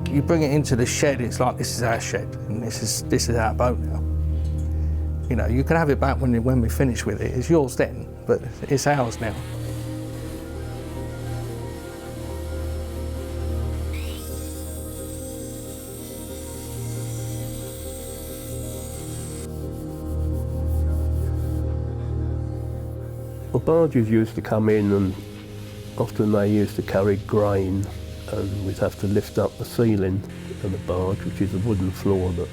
You bring it into the shed, it's like, this is our shed, and this is our boat now. You know, you can have it back when we finish with it. It's yours then, but it's ours now. Well, barges used to come in, and often they used to carry grain, and we'd have to lift up the ceiling of the barge, which is a wooden floor that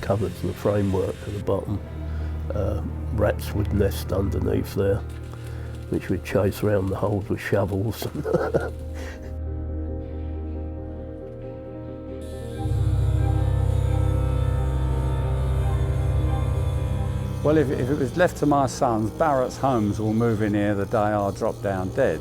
covers the framework at the bottom. Rats would nest underneath there, which we'd chase around the holes with shovels. Well, if it was left to my sons, Barrett's homes will move in here the day I drop down dead.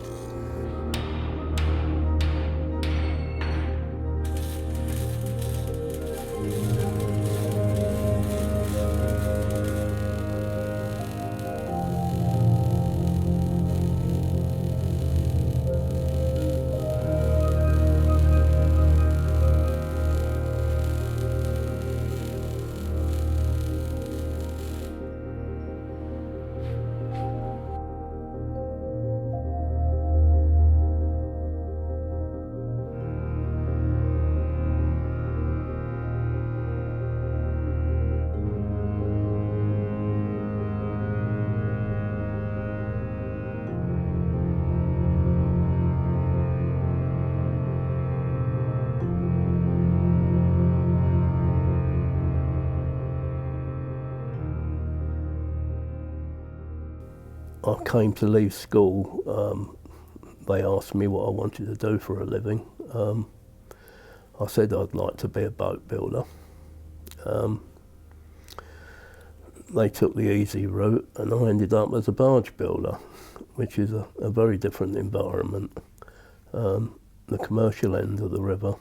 I came to leave school, they asked me what I wanted to do for a living. I said I'd like to be a boat builder. They took the easy route, and I ended up as a barge builder, which is a very different environment. The commercial end of the river,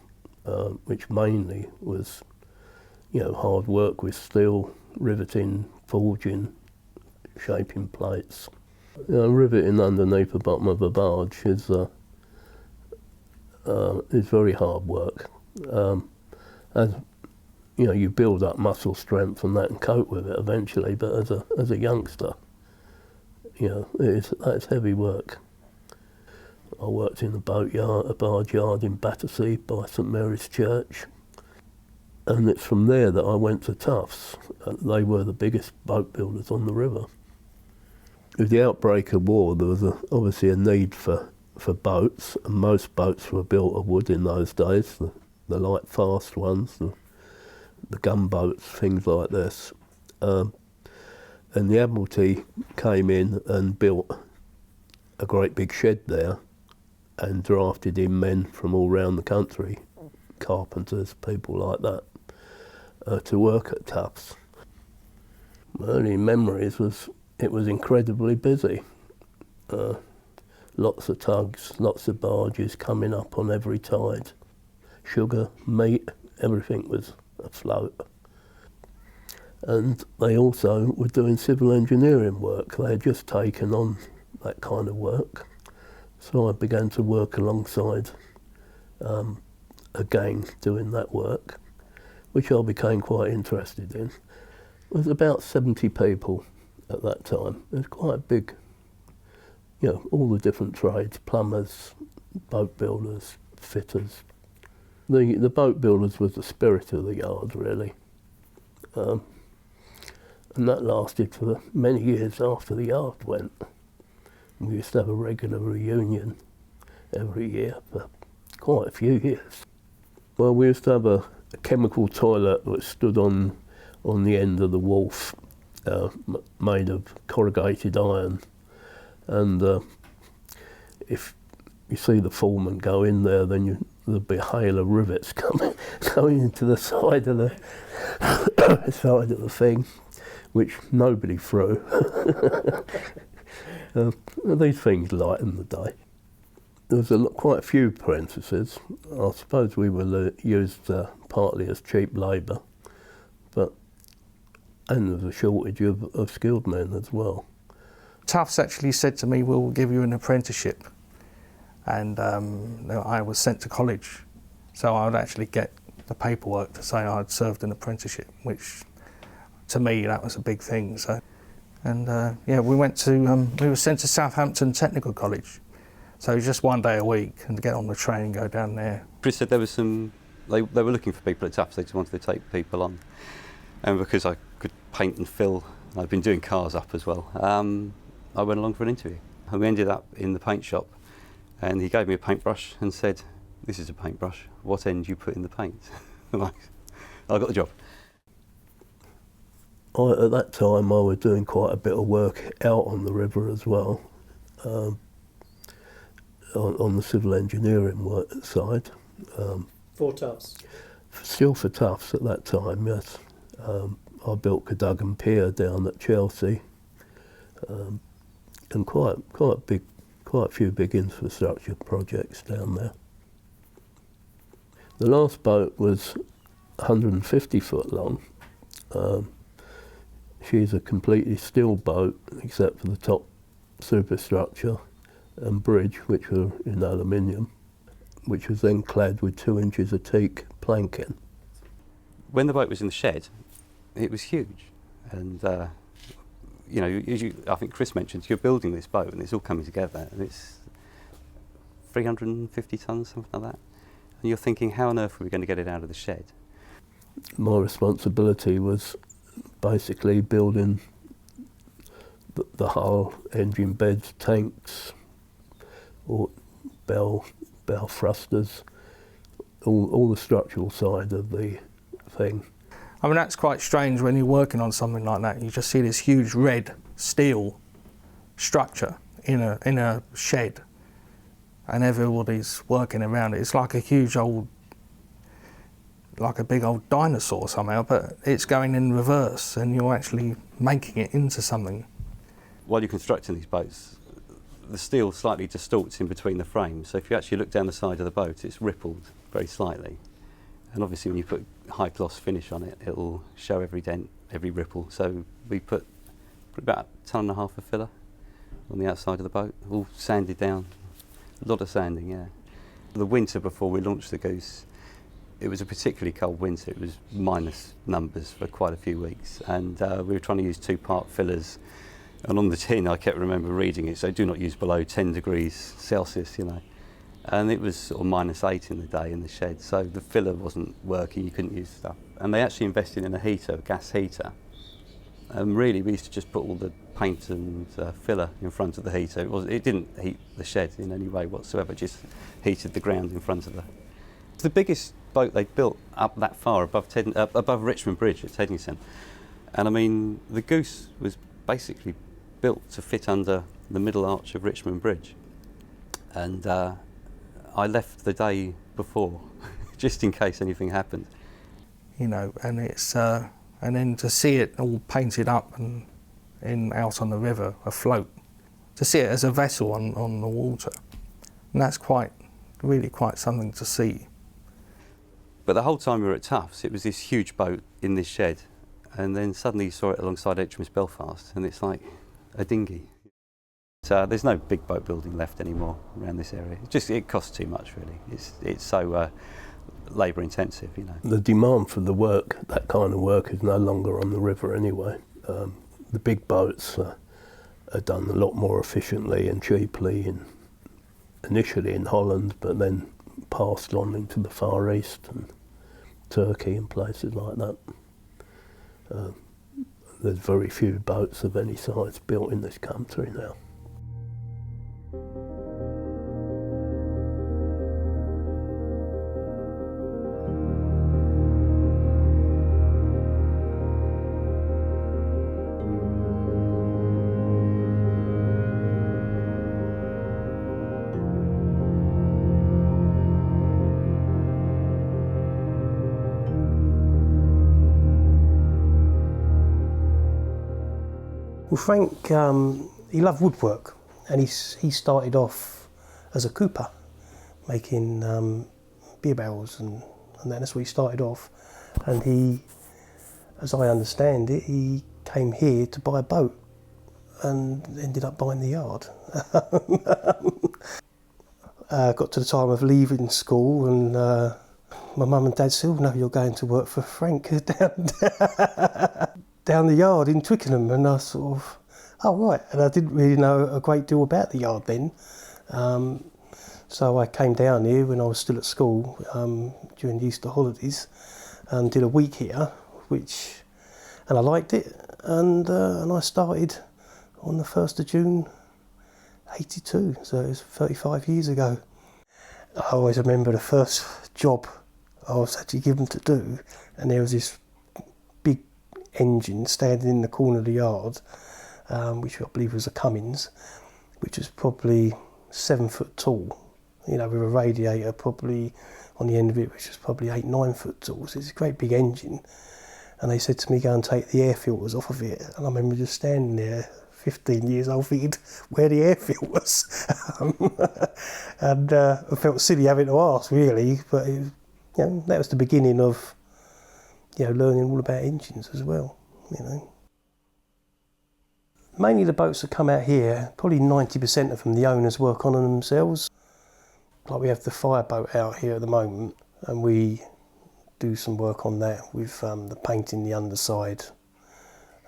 which mainly was, you know, hard work with steel, riveting, forging, shaping plates. You know, riveting underneath the bottom of a barge is very hard work. As you know, you build up muscle strength and that and cope with it eventually. But as a youngster, you know, that's heavy work. I worked in a barge yard in Battersea by St Mary's Church, and it's from there that I went to Tufts. They were the biggest boat builders on the river. With the outbreak of war, there was obviously a need for boats, and most boats were built of wood in those days, the light fast ones, the gunboats, things like this. And the Admiralty came in and built a great big shed there and drafted in men from all around the country, carpenters, people like that, to work at Tufts. My early memories was it was incredibly busy. Lots of tugs, lots of barges coming up on every tide. Sugar, meat, everything was afloat. And they also were doing civil engineering work. They had just taken on that kind of work. So I began to work alongside a gang doing that work, which I became quite interested in. It was about 70 people at that time. It was quite big, you know, all the different trades, plumbers, boat builders, fitters. The boat builders was the spirit of the yard, really. And that lasted for many years after the yard went. We used to have a regular reunion every year for quite a few years. Well, we used to have a chemical toilet that stood on the end of the wharf, made of corrugated iron, and if you see the foreman go in there, then there'll be a hail of rivets going into the side of the side of the thing, which nobody threw. These things lighten the day. There was quite a few apprentices. I suppose we were used partly as cheap labour, and there was a shortage of skilled men as well. Tufts actually said to me, we'll give you an apprenticeship, and I was sent to college, so I would actually get the paperwork to say I'd served an apprenticeship, which to me that was a big thing. So, and yeah, we were sent to Southampton Technical College, so it was just one day a week and to get on the train and go down there. Chris said there was they were looking for people at Tufts, they just wanted to take people on, and because I could paint and fill, I've been doing cars up as well, I went along for an interview. And we ended up in the paint shop, and he gave me a paintbrush and said, "This is a paintbrush, what end do you put in the paint?" I got the job. At that time I was doing quite a bit of work out on the river as well, on the civil engineering work side. For Tufts? Still for Tufts at that time, yes. I built Cadogan Pier down at Chelsea, and quite a few big infrastructure projects down there. The last boat was 150 foot long. She's a completely steel boat except for the top superstructure and bridge, which were in aluminium, which was then clad with 2 inches of teak planking. When the boat was in the shed, it was huge, and you know, I think Chris mentioned, you're building this boat and it's all coming together, and it's 350 tonnes, something like that, and you're thinking, how on earth are we going to get it out of the shed? My responsibility was basically building the hull, engine beds, tanks, or bell thrusters, all the structural side of the thing. I mean, that's quite strange when you're working on something like that. You just see this huge red steel structure in a shed, and everybody's working around it. It's like a huge old, like a big old dinosaur somehow, but it's going in reverse and you're actually making it into something. While you're constructing these boats, the steel slightly distorts in between the frames, so if you actually look down the side of the boat, it's rippled very slightly. And obviously when you put high gloss finish on it, it'll show every dent, every ripple. So we put about 1.5 tons of filler on the outside of the boat, all sanded down, a lot of sanding, yeah. The winter before we launched the Goose, it was a particularly cold winter. It was minus numbers for quite a few weeks, and we were trying to use 2-part fillers. And on the tin, I kept remember reading it, so do not use below 10 degrees Celsius, you know. And it was sort of -8 in the day in the shed, so the filler wasn't working, you couldn't use stuff. And they actually invested in a heater, a gas heater. And really, we used to just put all the paint and filler in front of the heater. It didn't heat the shed in any way whatsoever, it just heated the ground in front of the... It's the biggest boat they built up that far above Richmond Bridge at Teddington. And I mean, the Goose was basically built to fit under the middle arch of Richmond Bridge. And I left the day before, just in case anything happened. You know, and it's and then to see it all painted up and out on the river, afloat, to see it as a vessel on the water, and that's really quite something to see. But the whole time we were at Tufts, it was this huge boat in this shed, and then suddenly you saw it alongside HMS Belfast, and it's like a dinghy. So there's no big boat building left anymore around this area. It costs too much, really. It's so labour intensive, you know. The demand for the work, that kind of work, is no longer on the river anyway. The big boats are done a lot more efficiently and cheaply, initially in Holland, but then passed on into the Far East and Turkey and places like that. There's very few boats of any size built in this country now. Well, Frank, he loved woodwork, and he started off as a cooper. making beer barrels and that's where he started off. And he, as I understand it, he came here to buy a boat and ended up buying the yard. Got to the time of leaving school and my mum and dad said, "Oh no, you're going to work for Frank down the yard in Twickenham." And I sort of, oh right, and I didn't really know a great deal about the yard then. So I came down here when I was still at school during the Easter holidays and did a week here, and I liked it, and I started on the 1st of June 82, so it was 35 years ago. I always remember the first job I was actually given to do, and there was this big engine standing in the corner of the yard, which I believe was a Cummins, which was probably 7 foot tall, you know, with a radiator probably on the end of it, which was probably 8-9 foot tall. So it's a great big engine. And they said to me, go and take the air filters off of it. And I remember just standing there, 15 years old, thinking where the air filters. And I felt silly having to ask, really. But it, you know, that was the beginning of, you know, learning all about engines as well, you know. Mainly the boats that come out here, probably 90% of them, the owners work on them themselves. Like we have the fireboat out here at the moment, and we do some work on that with the painting the underside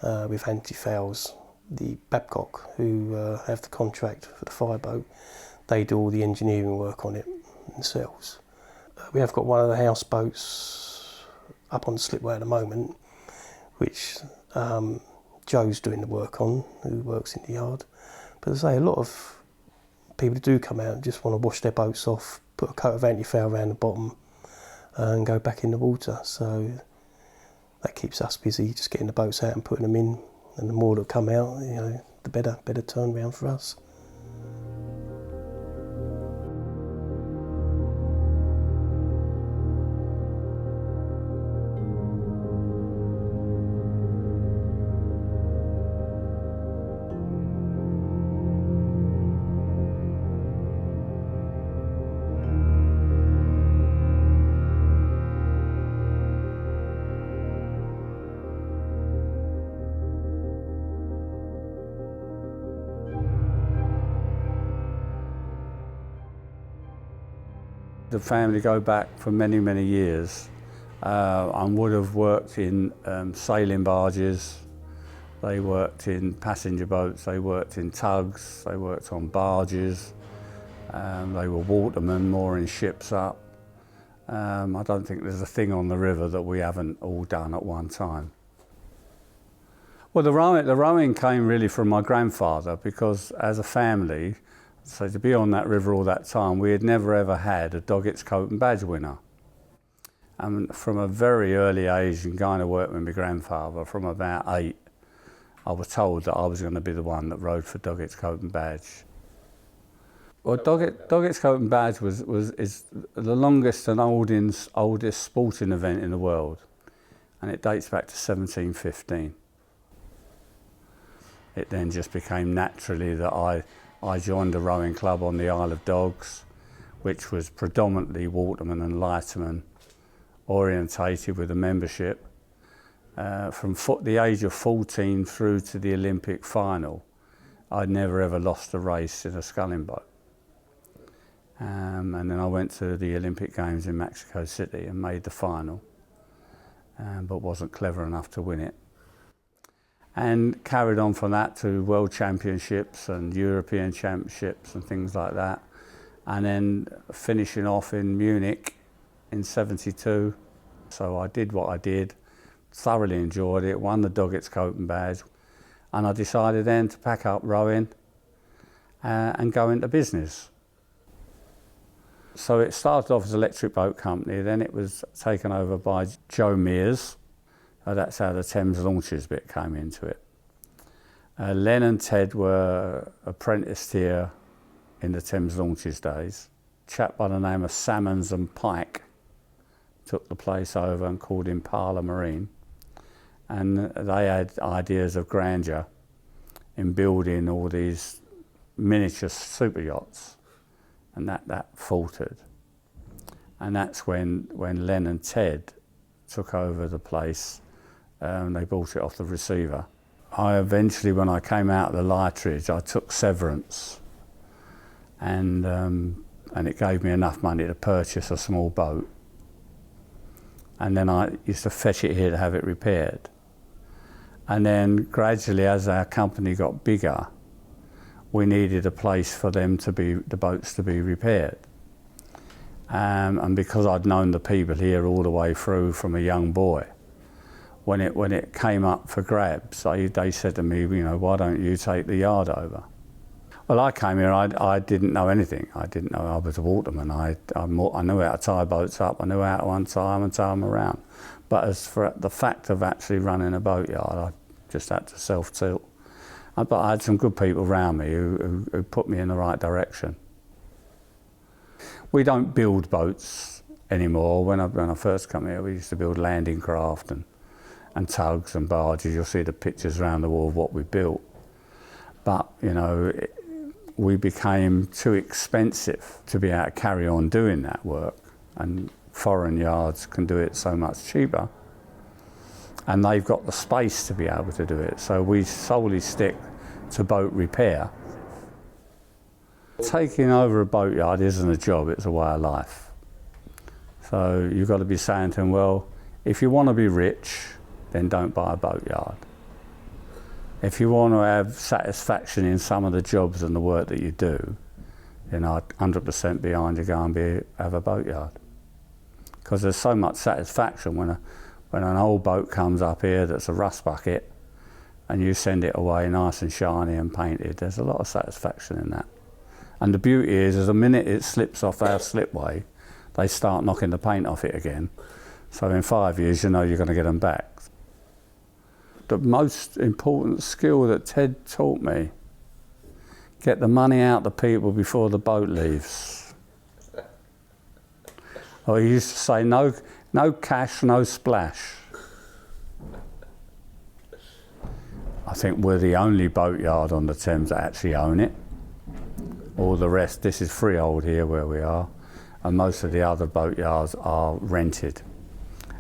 with anti-fouls. The Babcock, who have the contract for the fireboat, they do all the engineering work on it themselves. We have got one of the houseboats up on the slipway at the moment, which Joe's doing the work on, who works in the yard. But as I say, a lot of people do come out and just want to wash their boats off, put a coat of anti-foul around the bottom and go back in the water. So that keeps us busy, just getting the boats out and putting them in. And the more that come out, you know, the better turnaround for us. The family go back for many, many years and would have worked in sailing barges, they worked in passenger boats, they worked in tugs, they worked on barges, they were watermen mooring ships up. I don't think there's a thing on the river that we haven't all done at one time. Well, the rowing came really from my grandfather, because as a family, so to be on that river all that time, we had never ever had a Doggett's Coat and Badge winner. And from a very early age, and going to work with my grandfather from about 8, I was told that I was going to be the one that rowed for Doggett's Coat and Badge. Well, Doggett's Coat and Badge is the longest and oldest sporting event in the world, and it dates back to 1715. It then just became naturally that I joined a rowing club on the Isle of Dogs, which was predominantly watermen and lightermen, orientated with a membership. From the age of 14 through to the Olympic final, I'd never ever lost a race in a sculling boat. And then I went to the Olympic Games in Mexico City and made the final, but wasn't clever enough to win it. And carried on from that to World Championships and European Championships and things like that. And then finishing off in Munich in '72. So I did what I did, thoroughly enjoyed it, won the Doggett's Coat and Badge. And I decided then to pack up rowing and go into business. So it started off as an electric boat company, then it was taken over by Joe Mears. That's how the Thames Launches bit came into it. Len and Ted were apprenticed here in the Thames Launches days. A chap by the name of Salmons and Pike took the place over and called Impala Marine. And they had ideas of grandeur in building all these miniature super yachts, and that faltered. And that's when Len and Ted took over the place. They bought it off the receiver. I eventually, when I came out of the Lightridge, I took severance, and it gave me enough money to purchase a small boat. And then I used to fetch it here to have it repaired. And then gradually, as our company got bigger, we needed a place for them to be, the boats to be repaired. And because I'd known the people here all the way through from a young boy, when it came up for grabs, they said to me, you know, why don't you take the yard over? Well, I came here, I didn't know anything. I didn't know I was a waterman. I knew how to tie boats up, I knew how to untie them and tow them around. But as for the fact of actually running a boatyard, I just had to self-tilt. But I had some good people around me who put me in the right direction. We don't build boats anymore. When I first come here, we used to build landing craft and tugs and barges. You'll see the pictures around the wall of what we built. But, you know, we became too expensive to be able to carry on doing that work, and foreign yards can do it so much cheaper, and they've got the space to be able to do it. So we solely stick to boat repair. Taking over a boatyard isn't a job, it's a way of life. So you've got to be saying to them, well, if you want to be rich, then don't buy a boatyard. If you want to have satisfaction in some of the jobs and the work that you do, then I'm 100% behind you, go and have a boatyard. Because there's so much satisfaction when an old boat comes up here that's a rust bucket and you send it away nice and shiny and painted. There's a lot of satisfaction in that. And the beauty is the minute it slips off our slipway, they start knocking the paint off it again. So in 5 years, you know you're going to get them back. The most important skill that Ted taught me, get the money out to people before the boat leaves. Or he used to say, no cash, no splash. I think we're the only boatyard on the Thames that actually own it. All the rest, this is freehold here where we are, and most of the other boatyards are rented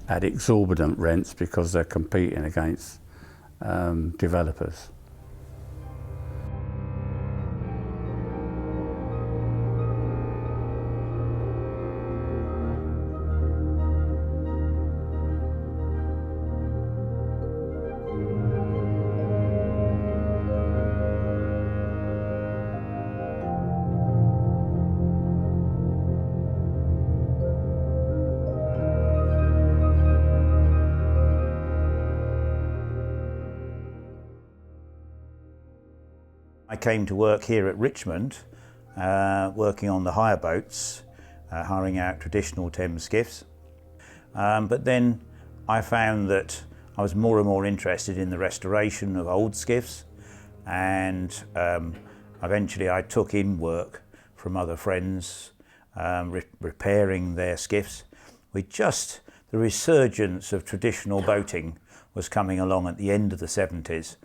at exorbitant rents because they're competing against developers. I came to work here at Richmond, working on the hire boats, hiring out traditional Thames skiffs. But then I found that I was more and more interested in the restoration of old skiffs, and eventually I took in work from other friends, repairing their skiffs. The resurgence of traditional boating was coming along at the end of the 70s.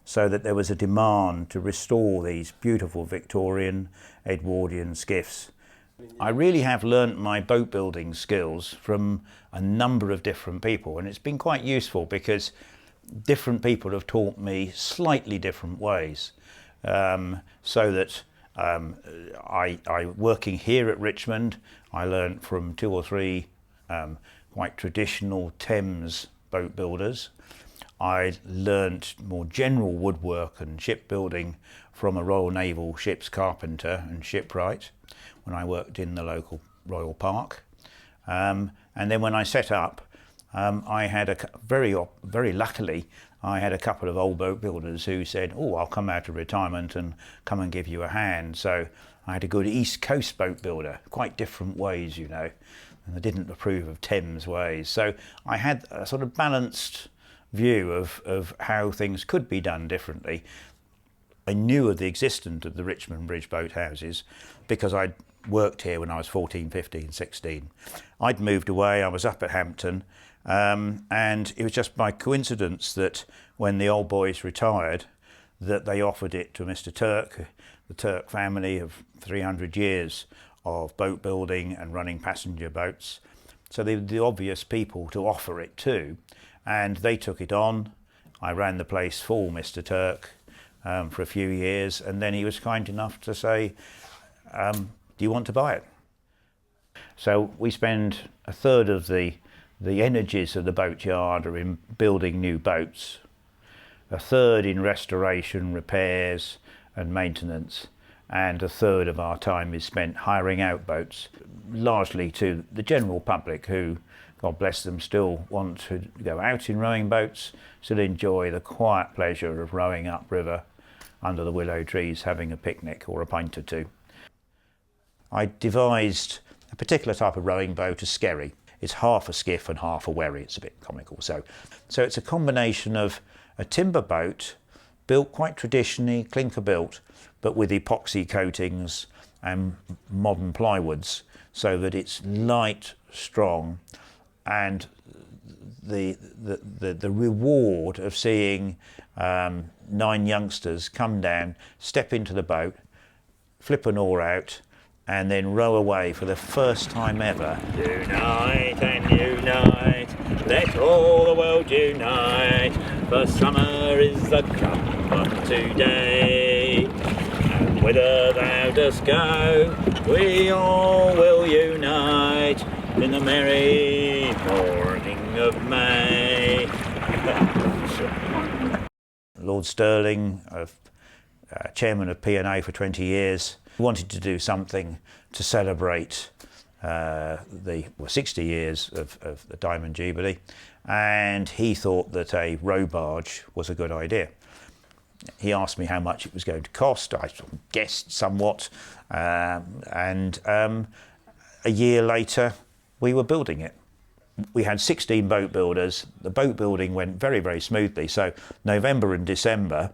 So that there was a demand to restore these beautiful Victorian Edwardian skiffs. I really have learnt my boat building skills from a number of different people, and it's been quite useful because different people have taught me slightly different ways. So that working here at Richmond, I learnt from 2 or 3 quite traditional Thames boat builders. I learnt more general woodwork and shipbuilding from a Royal Naval ship's carpenter and shipwright when I worked in the local Royal Park. And then when I set up, I had very luckily, I had a couple of old boat builders who said, oh, I'll come out of retirement and come and give you a hand. So I had a good East Coast boat builder, quite different ways, you know, and I didn't approve of Thames ways. So I had a sort of balanced view of how things could be done differently. I knew of the existence of the Richmond Bridge boat houses because I'd worked here when I was 14, 15, 16. I'd moved away, I was up at Hampton, and it was just by coincidence that when the old boys retired, that they offered it to Mr. Turk, the Turk family of 300 years of boat building and running passenger boats. So they were the obvious people to offer it to, and they took it on. I ran the place for Mr. Turk for a few years, and then he was kind enough to say, do you want to buy it? So we spend a third of the energies of the boatyard are in building new boats, a third in restoration, repairs and maintenance, and a third of our time is spent hiring out boats, largely to the general public who, God bless them, still want to go out in rowing boats, still enjoy the quiet pleasure of rowing upriver under the willow trees, having a picnic or a pint or two. I devised a particular type of rowing boat, a skerry. It's half a skiff and half a wherry. It's a bit comical. So it's a combination of a timber boat built quite traditionally, clinker built, but with epoxy coatings and modern plywoods, so that it's light, strong, and the reward of seeing 9 youngsters come down, step into the boat, flip an oar out, and then row away for the first time ever. Unite and unite, let all the world unite, for summer is the come of today. And whither thou dost go, we all will unite in the merry morning of May. Lord Stirling, chairman of P&A for 20 years, wanted to do something to celebrate the 60 years of the Diamond Jubilee, and he thought that a row barge was a good idea. He asked me how much it was going to cost. I sort of guessed somewhat, and a year later we were building it. We had 16 boat builders. The boat building went very, very smoothly. So November and December,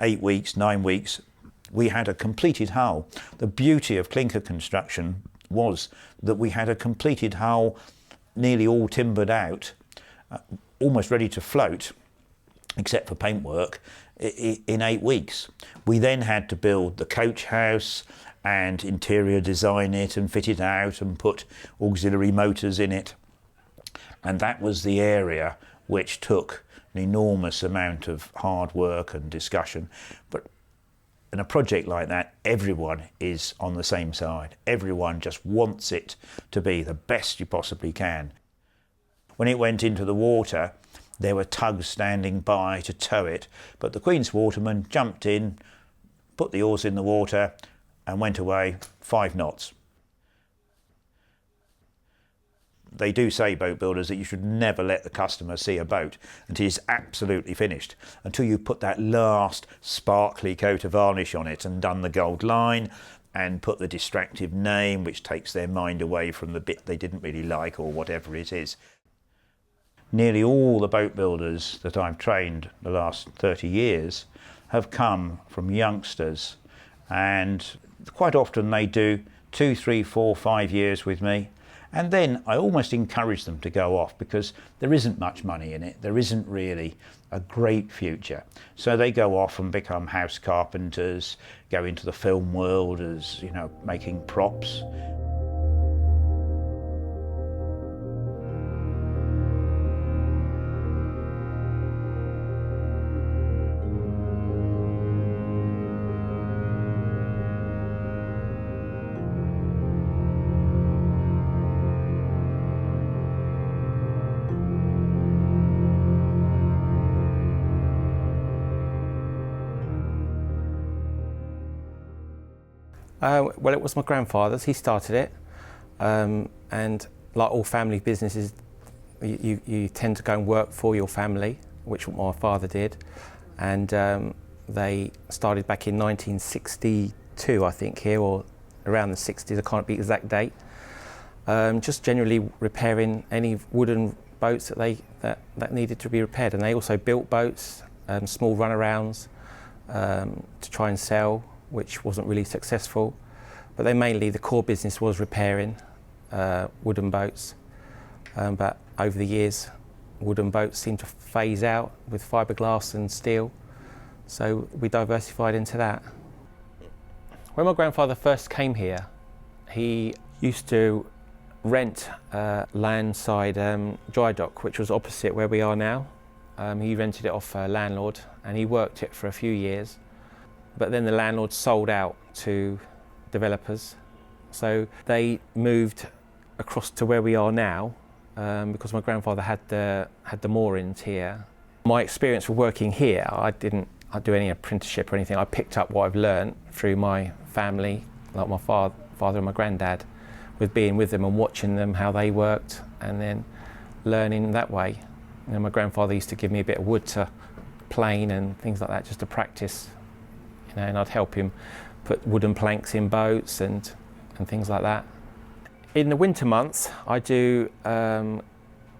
8 weeks, 9 weeks, we had a completed hull. The beauty of clinker construction was that we had a completed hull, nearly all timbered out, almost ready to float, except for paintwork, in 8 weeks. We then had to build the coach house and interior design it and fit it out and put auxiliary motors in it. And that was the area which took an enormous amount of hard work and discussion. But in a project like that, everyone is on the same side. Everyone just wants it to be the best you possibly can. When it went into the water, there were tugs standing by to tow it, but the Queen's waterman jumped in, put the oars in the water and went away 5 knots. They do say, boat builders, that you should never let the customer see a boat until it's absolutely finished, until you put that last sparkly coat of varnish on it and done the gold line and put the distractive name which takes their mind away from the bit they didn't really like or whatever it is. Nearly all the boat builders that I've trained the last 30 years have come from youngsters, and quite often they do 2, 3, 4, 5 years with me. And then I almost encourage them to go off because there isn't much money in it. There isn't really a great future. So they go off and become house carpenters, go into the film world as, you know, making props. Well, it was my grandfather's. He started it, and like all family businesses, you tend to go and work for your family, which my father did, and they started back in 1962, I think, here, or around the 60s. I can't be exact date. Just generally repairing any wooden boats that needed to be repaired, and they also built boats, small runarounds, to try and sell, which wasn't really successful. But then mainly the core business was repairing wooden boats. But over the years, wooden boats seemed to phase out with fiberglass and steel. So we diversified into that. When my grandfather first came here, He used to rent a landside dry dock, which was opposite where we are now. He rented it off a landlord and he worked it for a few years. But then the landlord sold out to developers. So they moved across to where we are now because my grandfather had the moorings here. My experience of working here, I didn't do any apprenticeship or anything. I picked up what I've learned through my family, like my father and my granddad, with being with them and watching them, how they worked, and then learning that way. You know, my grandfather used to give me a bit of wood to plane and things like that, just to practice. You know, and I'd help him put wooden planks in boats and things like that. In the winter months, I do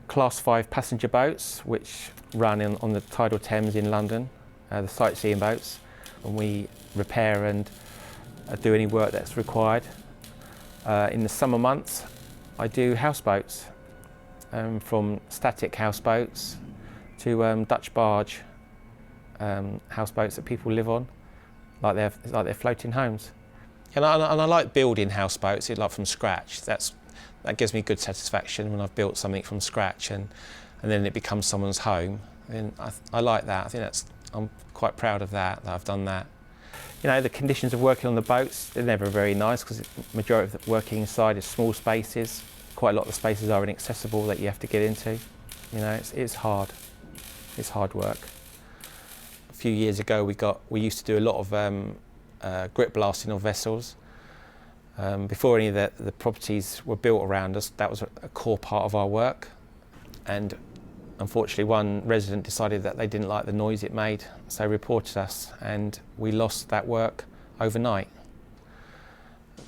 Class 5 passenger boats, which run on the Tidal Thames in London, the sightseeing boats, and we repair and do any work that's required. In the summer months, I do houseboats, from static houseboats to Dutch barge houseboats that people live on, like they're floating homes. And I like building houseboats, like from scratch. That gives me good satisfaction when I've built something from scratch and then it becomes someone's home. And I like that. I think I'm quite proud of that I've done that. You know, the conditions of working on the boats, they're never very nice because the majority of the working inside is small spaces. Quite a lot of the spaces are inaccessible that you have to get into. You know, it's hard. It's hard work. A few years ago, we used to do a lot of grip blasting of vessels. Before any of the properties were built around us, that was a core part of our work. And unfortunately, one resident decided that they didn't like the noise it made, so reported us, and we lost that work overnight.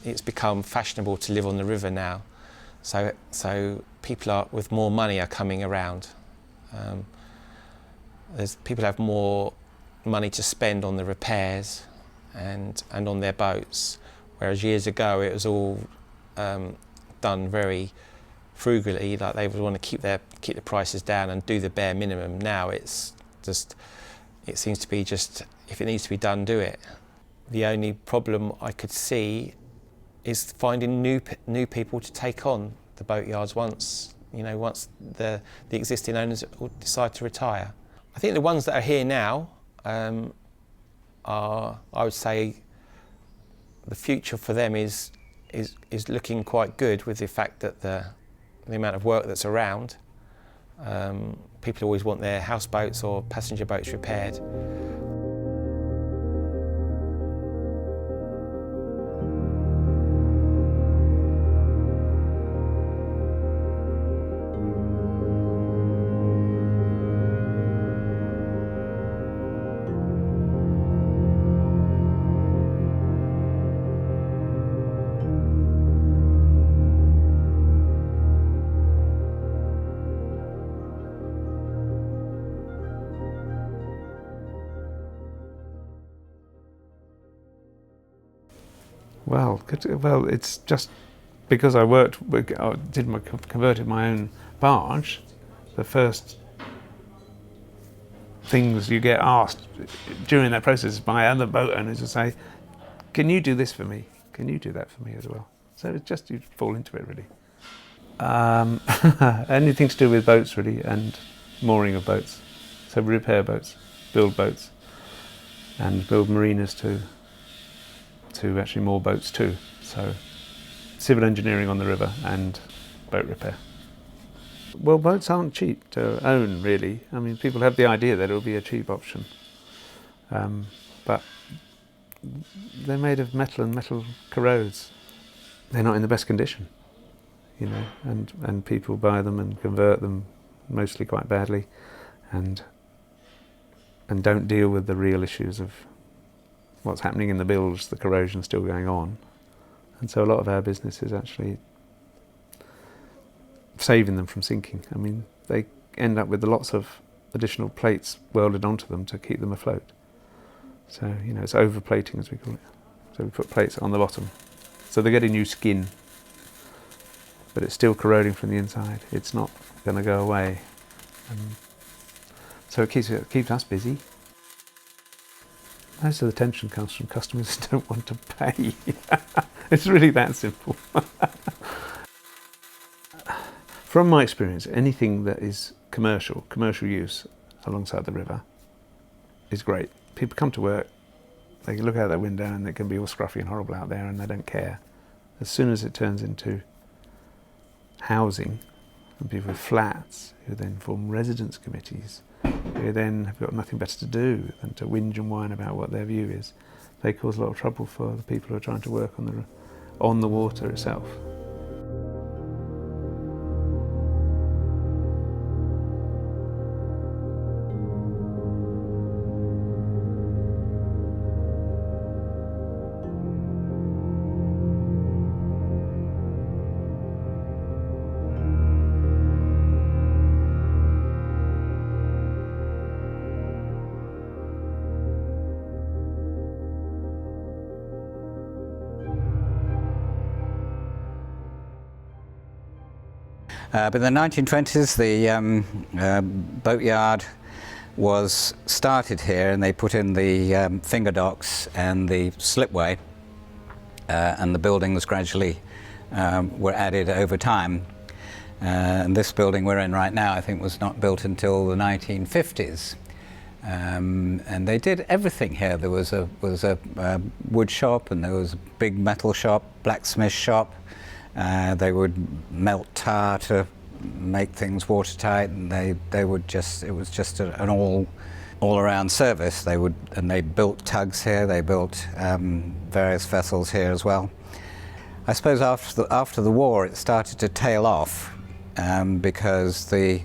It's become fashionable to live on the river now, so people with more money are coming around. People have more money to spend on the repairs and on their boats, whereas years ago it was all done very frugally, like they would want to keep the prices down and do the bare minimum. Now it seems to be just, if it needs to be done, do it. The only problem I could see is finding new people to take on the boatyards once the existing owners decide to retire. I think the ones that are here now are, I would say, the future for them is looking quite good, with the fact that the amount of work that's around. People always want their houseboats or passenger boats repaired. Well, it's just because I converted my own barge. The first things you get asked during that process by other boat owners to say, "Can you do this for me? Can you do that for me as well?" So it's just, you fall into it really. Anything to do with boats really, and mooring of boats. So repair boats, build boats, and build marinas to actually moor boats too. So civil engineering on the river and boat repair. Well, boats aren't cheap to own really. I mean, people have the idea that it'll be a cheap option, but they're made of metal and metal corrodes. They're not in the best condition, you know, and people buy them and convert them mostly quite badly, and don't deal with the real issues of what's happening in the bilge, the corrosion still going on. And so a lot of our business is actually saving them from sinking. I mean, they end up with lots of additional plates welded onto them to keep them afloat. So, you know, it's overplating, as we call it. So we put plates on the bottom. So they're getting new skin, but it's still corroding from the inside. It's not going to go away. So it keeps us busy. Most of the tension comes from customers who don't want to pay. It's really that simple. From my experience, anything that is commercial use alongside the river is great. People come to work, they can look out their window and it can be all scruffy and horrible out there and they don't care. As soon as it turns into housing, and people with flats who then form residence committees, who then have got nothing better to do than to whinge and whine about what their view is, they cause a lot of trouble for the people who are trying to work on the water itself. But in the 1920s, the boatyard was started here, and they put in the finger docks and the slipway, and the buildings gradually were added over time. And this building we're in right now, I think, was not built until the 1950s. And they did everything here. There was a wood shop, and there was a big metal shop, blacksmith shop. They would melt tar to make things watertight, and they would just, it was just an all-around service. They built tugs here. They built various vessels here as well. I suppose after the war it started to tail off because the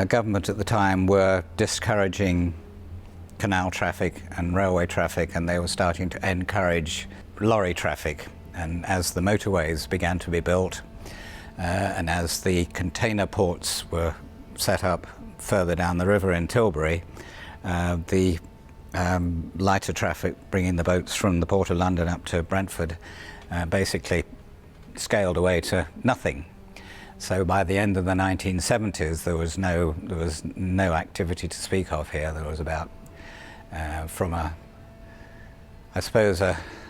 government at the time were discouraging canal traffic and railway traffic, and they were starting to encourage lorry traffic. And as the motorways began to be built, and as the container ports were set up further down the river in Tilbury, the lighter traffic bringing the boats from the Port of London up to Brentford basically scaled away to nothing. So by the end of the 1970s, there was no activity to speak of here. There was about, from a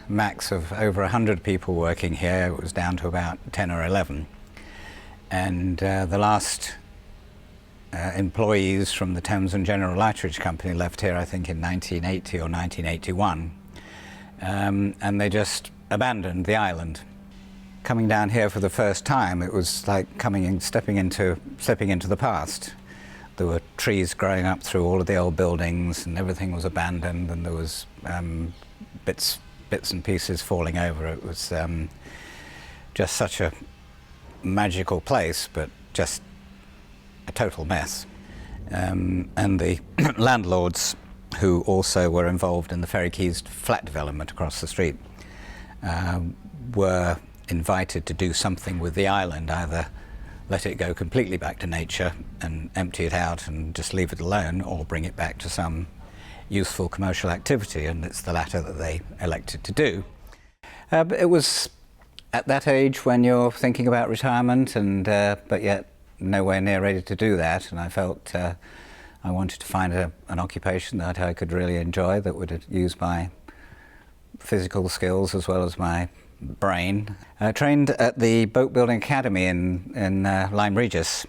max of over 100 people working here, it was down to about 10 or 11. And the last employees from the Thames and General Lightridge Company left here, I think, in 1980 or 1981. And they just abandoned the island. Coming down here for the first time, it was like stepping into the past. There were trees growing up through all of the old buildings, and everything was abandoned, and there was bits and pieces falling over. It was just such a magical place, but just a total mess. And the landlords, who also were involved in the Ferry Quays flat development across the street, were invited to do something with the island, either let it go completely back to nature and empty it out and just leave it alone, or bring it back to some useful commercial activity, and it's the latter that they elected to do. But it was at that age when you're thinking about retirement, and but yet nowhere near ready to do that, and I felt I wanted to find an occupation that I could really enjoy, that would use my physical skills as well as my brain. I trained at the Boat Building Academy in Lyme Regis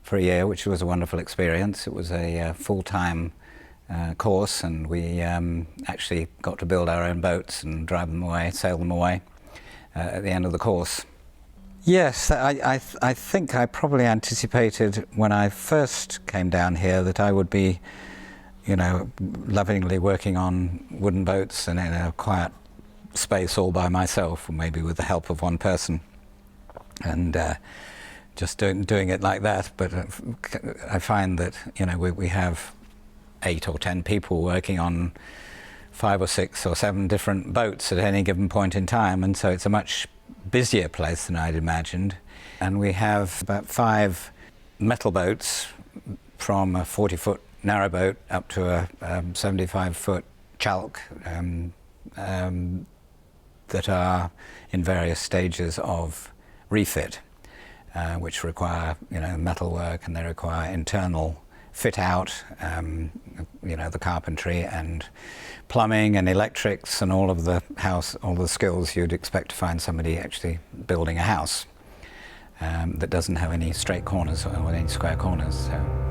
for a year, which was a wonderful experience. It was a full-time course, and we actually got to build our own boats and drive them away, sail them away at the end of the course. Yes, I think I probably anticipated when I first came down here that I would be, lovingly working on wooden boats and in a quiet space all by myself, or maybe with the help of one person, and just doing it like that. But I find that we have 8 or 10 people working on 5 or 6 or 7 different boats at any given point in time, and so it's a much busier place than I'd imagined. And we have about 5 metal boats, from a 40-foot narrowboat up to a 75-foot chalk, that are in various stages of refit, which require metal work, and they require internal fit out, you know, the carpentry and plumbing and electrics and all of the house, all the skills you'd expect to find somebody actually building a house that doesn't have any straight corners or any square corners. So.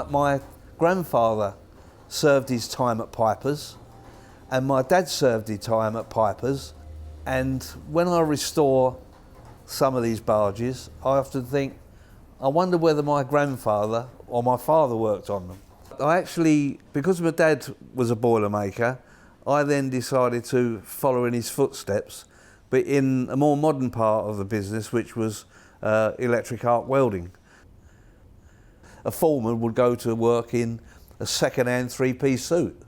My grandfather served his time at Piper's, and my dad served his time at Piper's, and when I restore some of these barges, I often think, I wonder whether my grandfather or my father worked on them. I actually, because my dad was a boilermaker, I then decided to follow in his footsteps, but in a more modern part of the business, which was electric arc welding. A foreman would go to work in a second-hand three-piece suit.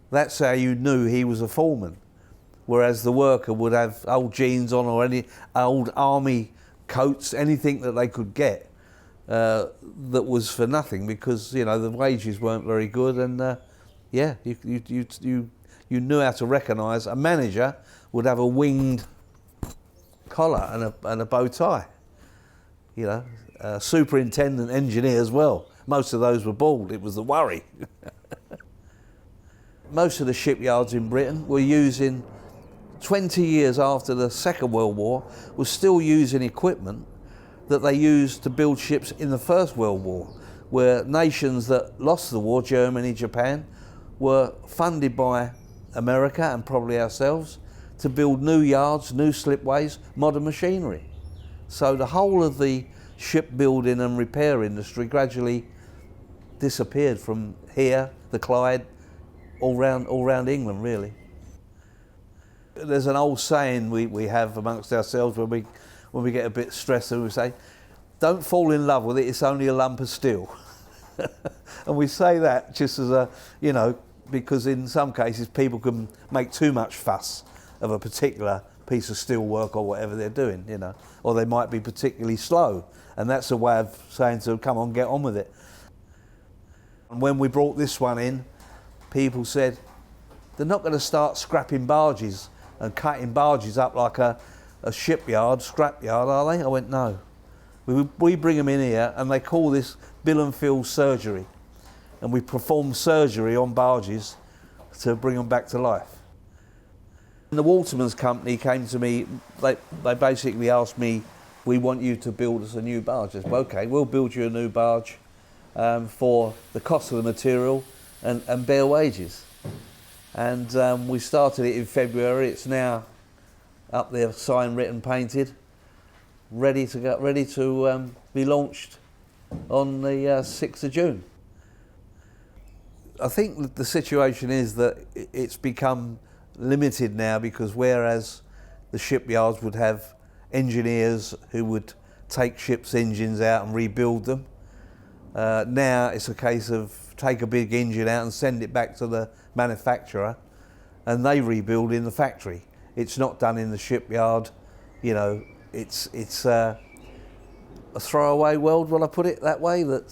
That's how you knew he was a foreman. Whereas the worker would have old jeans on or any old army coats, anything that they could get that was for nothing, because, you know, the wages weren't very good, and yeah, you knew how to recognise. A manager would have a winged collar and a bow tie, you know. Superintendent, engineer as well. Most of those were bald. It was the worry. Most of the shipyards in Britain were using, 20 years after the Second World War, were still using equipment that they used to build ships in the First World War, where nations that lost the war, Germany, Japan, were funded by America and probably ourselves to build new yards, new slipways, modern machinery. So the whole of the shipbuilding and repair industry gradually disappeared from here, the Clyde, all round England, really. There's an old saying we have amongst ourselves when we get a bit stressed, and we say, "Don't fall in love with it, it's only a lump of steel." And we say that just as a, you know, because in some cases people can make too much fuss of a particular piece of steel work or whatever they're doing, you know, or they might be particularly slow. And that's a way of saying to them, come on, get on with it. And when we brought this one in, people said, they're not going to start scrapping barges and cutting barges up like a shipyard, scrapyard, are they? I went, no. We bring them in here, and they call this bill and fill surgery. And we perform surgery on barges to bring them back to life. The Waterman's company came to me, they basically asked me, we want you to build us a new barge. I said, well, okay, we'll build you a new barge for the cost of the material and bare wages. And we started it in February. It's now up there, signed, written, painted, ready to be launched on the 6th of June. I think the situation is that it's become limited now, because whereas the shipyards would have engineers who would take ships' engines out and rebuild them, now it's a case of take a big engine out and send it back to the manufacturer, and they rebuild in the factory. It's not done in the shipyard, you know. It's a throwaway world, will I put it that way, that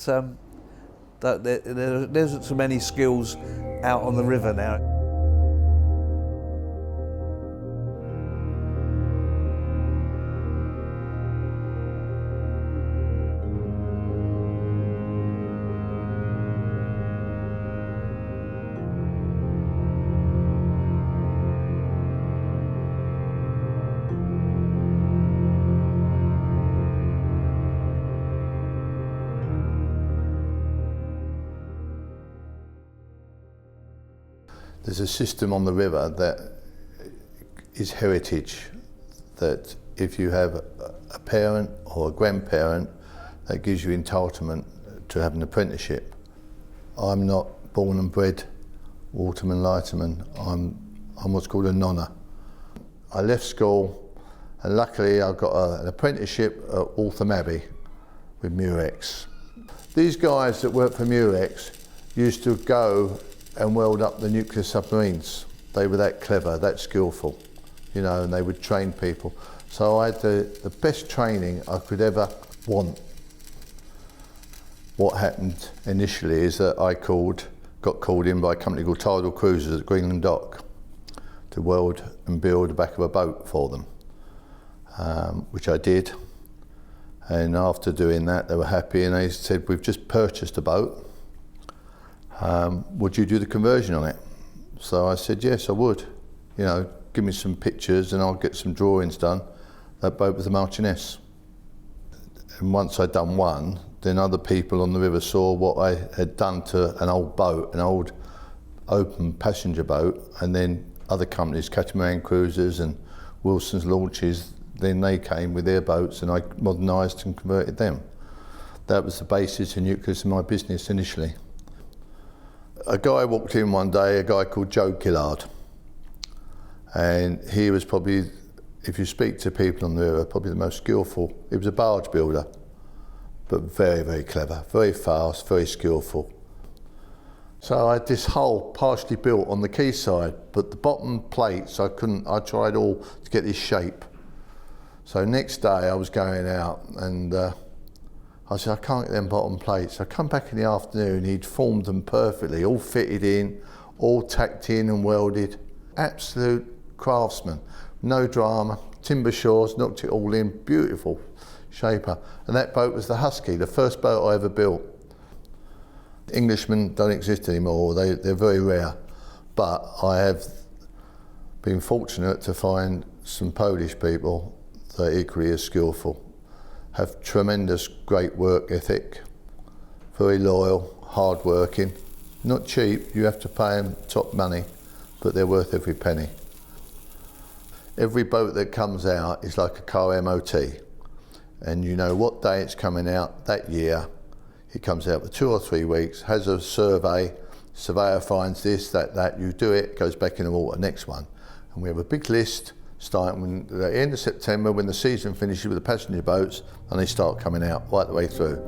there isn't so many skills out on the river now. There's a system on the river that is heritage, that if you have a parent or a grandparent, that gives you entitlement to have an apprenticeship. I'm not born and bred waterman, lighterman. I'm what's called a nonna. I left school, and luckily I got an apprenticeship at Waltham Abbey with Murex. These guys that work for Murex used to go and weld up the nuclear submarines. They were that clever, that skillful, you know, and they would train people. So I had the best training I could ever want. What happened initially is that I got called in by a company called Tidal Cruisers at Greenland Dock to weld and build the back of a boat for them, which I did. And after doing that, they were happy and they said, "We've just purchased a boat. Would you do the conversion on it?" So I said, "Yes, I would. You know, give me some pictures and I'll get some drawings done." That boat was the Marchioness. And once I'd done one, then other people on the river saw what I had done to an old boat, an old open passenger boat, and then other companies, Catamaran Cruisers and Wilson's Launches, then they came with their boats and I modernised and converted them. That was the basis and nucleus of my business initially. A guy walked in one day, a guy called Joe Gillard, and he was probably, if you speak to people on the river, probably the most skillful. He was a barge builder, but very, very clever, very fast, very skillful. So I had this hull partially built on the quayside, but the bottom plates, I tried all to get this shape. So next day I was going out and I said, "I can't get them bottom plates." I come back in the afternoon, he'd formed them perfectly, all fitted in, all tacked in and welded. Absolute craftsman, no drama, timber shores, knocked it all in, beautiful shaper. And that boat was the Husky, the first boat I ever built. Englishmen don't exist anymore, they're very rare. But I have been fortunate to find some Polish people that are equally as skillful, have tremendous great work ethic, very loyal, hard working, not cheap, you have to pay them top money, but they're worth every penny. Every boat that comes out is like a car MOT, and you know what day it's coming out that year. It comes out for 2 or 3 weeks, has a survey, surveyor finds this, that, you do it, goes back in the water, next one. And we have a big list starting at the end of September when the season finishes with the passenger boats, and they start coming out right the way through.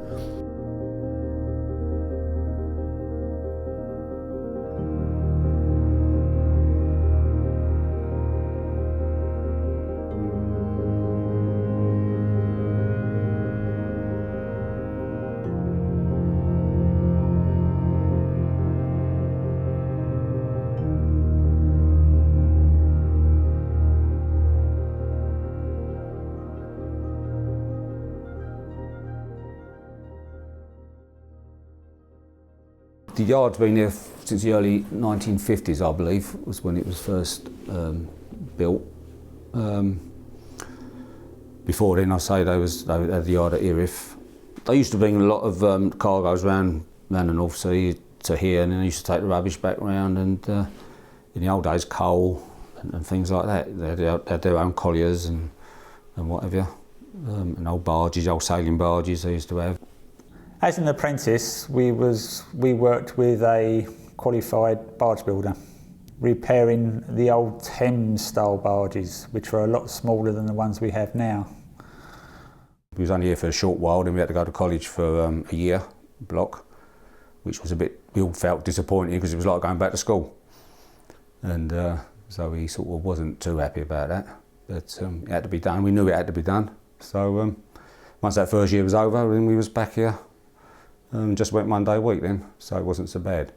The yard's been here since the early 1950s, I believe, was when it was first built. Before then, I say they had the yard at Erith. They used to bring a lot of cargoes round the North Sea to here, and then they used to take the rubbish back round, and in the old days, coal and things like that. They had their own colliers and whatever, and old barges, old sailing barges they used to have. As an apprentice, we worked with a qualified barge builder, repairing the old Thames style barges, which were a lot smaller than the ones we have now. We was only here for a short while, then we had to go to college for a year block, which was we all felt disappointed because it was like going back to school. And so we sort of wasn't too happy about that, but it had to be done. We knew it had to be done. So once that first year was over, then we was back here. Just went one day a week then, so it wasn't so bad.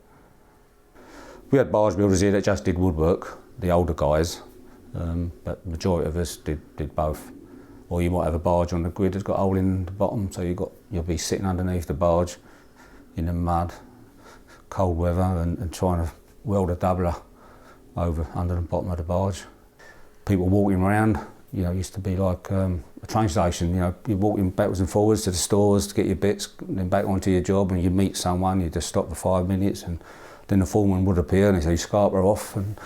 We had barge builders here that just did woodwork, the older guys, but the majority of us did both. Or you might have a barge on the grid that's got a hole in the bottom, so you'll be sitting underneath the barge in the mud, cold weather, and trying to weld a doubler over under the bottom of the barge. People walking around, you know, used to be like a train station, you know, you're walking backwards and forwards to the stores to get your bits, and then back onto your job, and you meet someone, you just stop for 5 minutes, and then the foreman would appear and he'd say, "Scarper off." And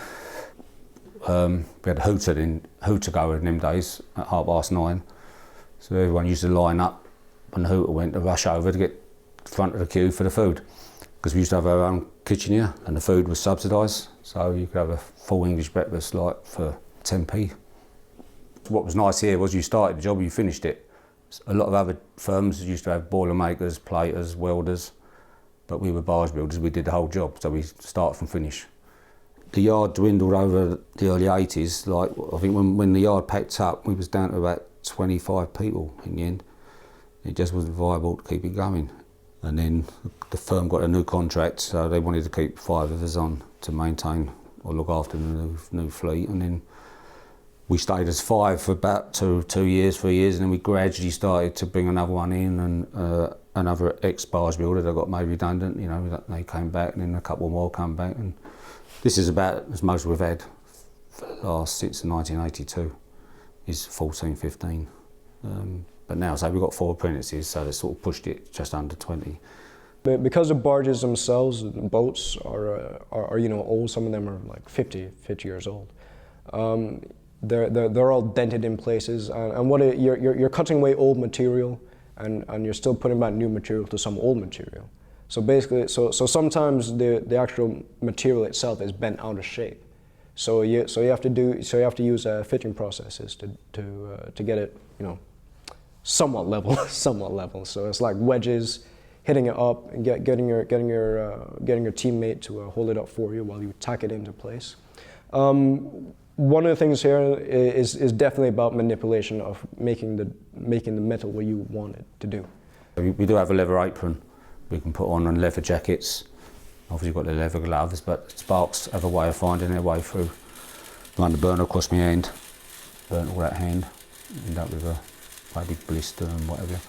we had a hooter going in them days at 9:30, so everyone used to line up when the hooter went to rush over to get front of the queue for the food, because we used to have our own kitchen here and the food was subsidised, so you could have a full English breakfast like for 10p. What was nice here was you started the job, you finished it. A lot of other firms used to have boiler makers, platers, welders, but we were barge builders, we did the whole job, so we start from finish. The yard dwindled over the early 80s, like I think when the yard packed up, we was down to about 25 people in the end. It just wasn't viable to keep it going. And then the firm got a new contract, so they wanted to keep 5 of us on to maintain or look after the new fleet. And then we stayed as 5 for about 3 years, and then we gradually started to bring another one in, and another ex-barge builder that got made redundant, you know, they came back, and then a couple more come back. And this is about as much as we've had for the last, since 1982, is 14, 15. But now, so we've got 4 apprentices, so they sort of pushed it just under 20. But because the barges themselves, the boats are you know, old, some of them are like 50 years old. They're all dented in places, and what you're cutting away old material, and you're still putting back new material to some old material. So basically, so sometimes the actual material itself is bent out of shape. So you have to use fitting processes to get it, you know, somewhat level, So it's like wedges, hitting it up, and getting your teammate to hold it up for you while you tack it into place. One of the things here is definitely about manipulation of making the metal what you want it to do. We do have a leather apron we can put on, and leather jackets. Obviously got the leather gloves, but sparks have a way of finding their way through. Run the burner across my hand, burnt all that hand, end up with a quite big blister and whatever.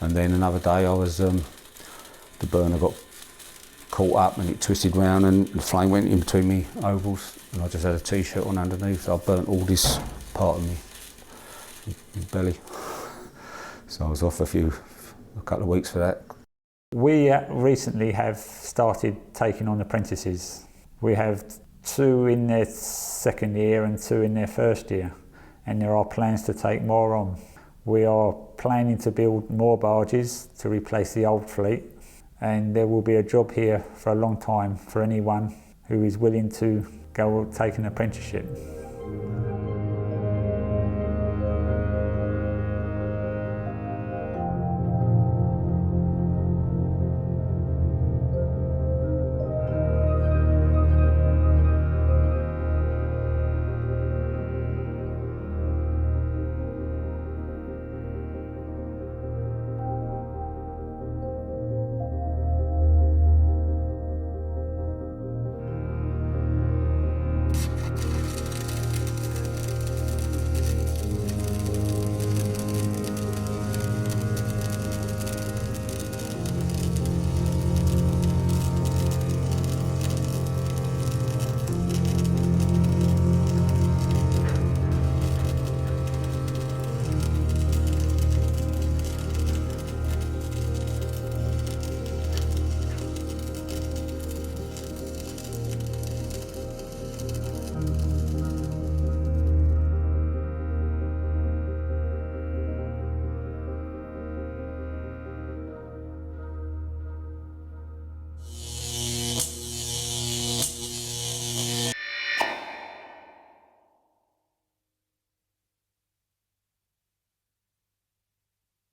And then another day I was, the burner got caught up and it twisted round and the flame went in between me ovals, and I just had a t-shirt on underneath, so I burnt all this part of me belly. So I was off a couple of weeks for that. We recently have started taking on apprentices. We have 2 in their 2nd year and 2 in their 1st year, and there are plans to take more on. We are planning to build more barges to replace the old fleet, and there will be a job here for a long time for anyone who is willing to go take an apprenticeship.